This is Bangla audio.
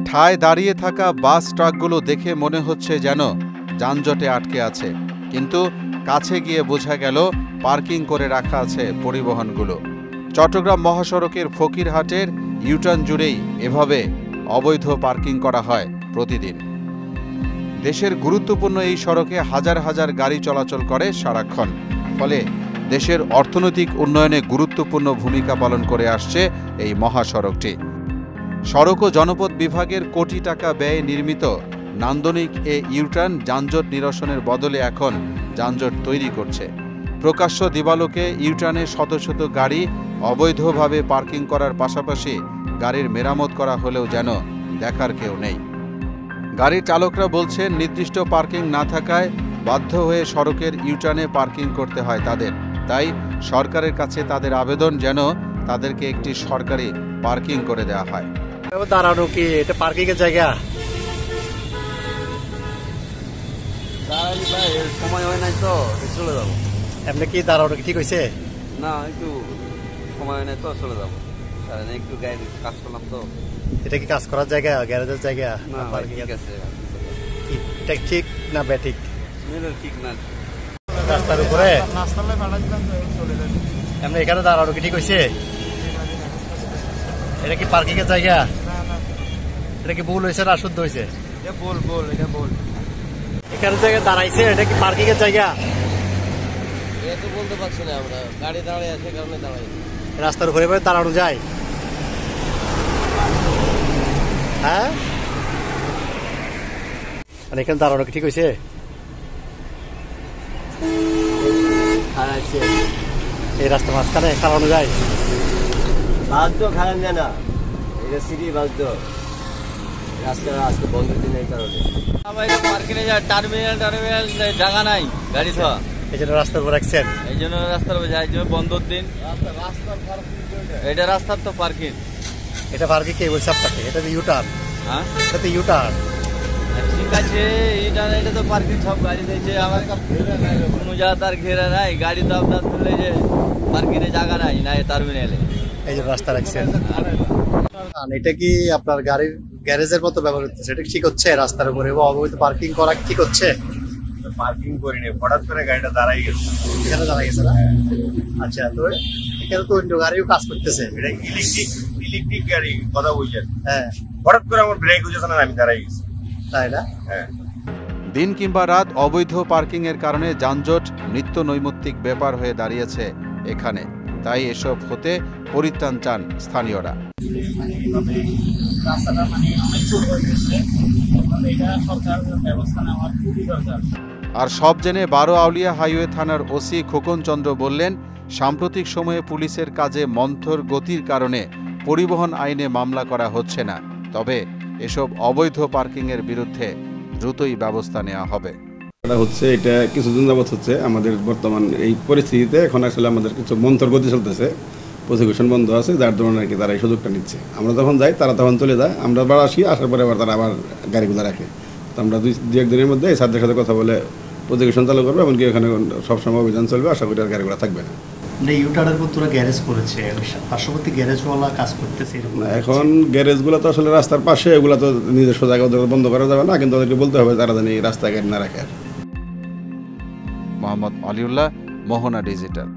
ঠায় দাঁড়িয়ে থাকা বাস ট্রাকগুলো দেখে মনে হচ্ছে যেন যানজটে আটকে আছে, কিন্তু কাছে গিয়ে বোঝা গেল পার্কিং করে রাখা আছে পরিবহনগুলো। চট্টগ্রাম মহাসড়কের ফকিরহাটের ইউটার্ন জুড়েই এভাবে অবৈধ পার্কিং করা হয় প্রতিদিন। দেশের গুরুত্বপূর্ণ এই সড়কে হাজার হাজার গাড়ি চলাচল করে সারাক্ষণ, ফলে দেশের অর্থনৈতিক উন্নয়নে গুরুত্বপূর্ণ ভূমিকা পালন করে আসছে এই মহাসড়কটি। সড়ক ও জনপথ বিভাগের কোটি টাকা ব্যয়ে নির্মিত নান্দনিক এ ইউটার্ন যানজট নিরসনের বদলে এখন যানজট তৈরি করছে। প্রকাশ্য দিবালোকে ইউটার্নে শত শত গাড়ি অবৈধভাবে পার্কিং করার পাশাপাশি গাড়ির মেরামত করা হলেও যেন দেখার কেউ নেই। গাড়ির চালকরা বলছেন, নির্দিষ্ট পার্কিং না থাকায় বাধ্য হয়ে সড়কের ইউটার্নে পার্কিং করতে হয় তাদের। তাই সরকারের কাছে তাদের আবেদন যেন তাদেরকে একটি সরকারি পার্কিং করে দেওয়া হয়। দাঁড়ানো কি এটা পার্কিং এর জায়গা? সময় হয় নাই তো চলে যাবো। এমনি কি দাঁড়ানো ঠিক হয়েছে? না, একটু সময় হয় নাই তো চলে যাবো। একটু গাড়ির কাজ করলাম তো। এটা কি কাজ করার জায়গা, গ্যারেজের জায়গা? না, ঠিক আছে। এটা ঠিক না ব্যাঠিক? ঠিক না। রাস্তার উপরে এমনি এখানে দাঁড়ানো কি ঠিক হয়েছে? এটা কি পার্কিং এর জায়গা? এটা কি ভুল হয়েছে না শুদ্ধ হয়েছে? এটা বল। এখানে জায়গায় দাঁড়াইছে, এটা কি পার্কিং এর জায়গা? এটা তো বলতে পারছি না, আমরা গাড়ি দাঁড়িয়ে আছে কারণে দাঁড়াই। রাস্তার উপরে দাঁড়ানো যায়? হ্যাঁ, মানে এখানে দাঁড়ানো কি ঠিক হয়েছে? এই রাস্তা মাঝখানে দাঁড়ানো যায়? বাস তো খারাপ যায় না, এটা সিটি বাস তো। রাস্তা আজকে বন্ধের দিন এই কারণে পার্কিংয়ে যায়। টার্মিনাল জায়গা নাই গাড়ি তো, এই জন্য রাস্তার উপর রাখছেন। এই জন্য রাস্তার উপর যায়, বন্ধের দিন। এটা রাস্তার তো পার্কিং। এটা পার্কিং কে বলছে আপনাকে? এটা তো ইউটার্ন। হ্যাঁ, এটা তো ইউটার্ন। ঠিক আছে, এটা তো পার্কিং। সব গাড়ি দিয়েছে, আমার কোনো জায়গা তার ঘেরা নাই। গাড়ি তো আপনার তুলে যে পার্কিং এর জায়গা নাই না টার্মিনালে, এই জন্য রাস্তা রাখছেন। এটা কি আপনার গাড়ির গ্যারেজের মতো ব্যবহার হচ্ছে? এটা ঠিক হচ্ছে? রাস্তার উপরে অবৈধ পার্কিং করা ঠিক হচ্ছে? পার্কিং করিনি, হঠাৎ করে গাড়িটা দাঁড়াই গেছে। এখানে দাঁড়াই গেছে না? আচ্ছা, তো এখানে তো অন্য গাড়িও কাজ করতেছে। এটা ইলেকট্রিক গাড়ি, কথা বলছেন? হ্যাঁ, হঠাৎ করে আমার ব্রেক হয়েছে না, আমি দাঁড়াই গেছি। তাই না? হ্যাঁ। দিন কিংবা রাত অবৈধ পার্কিংয়ের কারণে যানজট নিত্য নৈমিত্তিক ব্যাপার হয়ে দাঁড়িয়েছে এখানে। তাই এসব হতে পরিত্রাণ চান স্থানীয়রা। আর সব জেনে 12 আউলিয়া হাইওয়ে থানার ওসি খোকন চন্দ্র বললেন, সাম্প্রতিক সময়ে পুলিশের কাজে মন্থর গতির কারণে পরিবহন আইনে মামলা করা হচ্ছে না। তবে এসব অবৈধ পার্কিংয়ের বিরুদ্ধে দ্রুতই ব্যবস্থা নেওয়া হবে। এটা কিছুদিন যাবৎ হচ্ছে আমাদের বর্তমান এই পরিস্থিতিতে। এখন আসলে আমাদের কিছু মন্থর গতি চলতেছে, প্রসিকিউশন বন্ধ আছে, যার ধরুন আর কি তারা এই সুযোগটা নিচ্ছে। আমরা যখন যাই তারা তখন চলে যায়, আমরা আবার আসি, আসার পরে আবার তারা আবার গাড়িগুলো রাখে। তো আমরা দুই একদিনের মধ্যে এই স্যারদের সাথে কথা বলে প্রসিকিউশন চালু করবো, এমনকি এখানে সবসময় অভিযান চলবে। আশা করি আর গাড়িগুলো থাকবে না। ইউটার্নের উপর তোরা গ্যারেজ করেছে, পার্শ্ববর্তী গ্যারেজওয়ালা কাজ করতেছে। এখন গ্যারেজগুলো তো আসলে রাস্তার পাশে, এগুলো তো নিজস্ব জায়গা বন্ধ করা যাবে না, কিন্তু ওদেরকে বলতে হবে তারা জানি রাস্তায় গাড়ি না রাখে। মোহাম্মদ আলিউল্লাহ, মোহনা ডিজিটাল।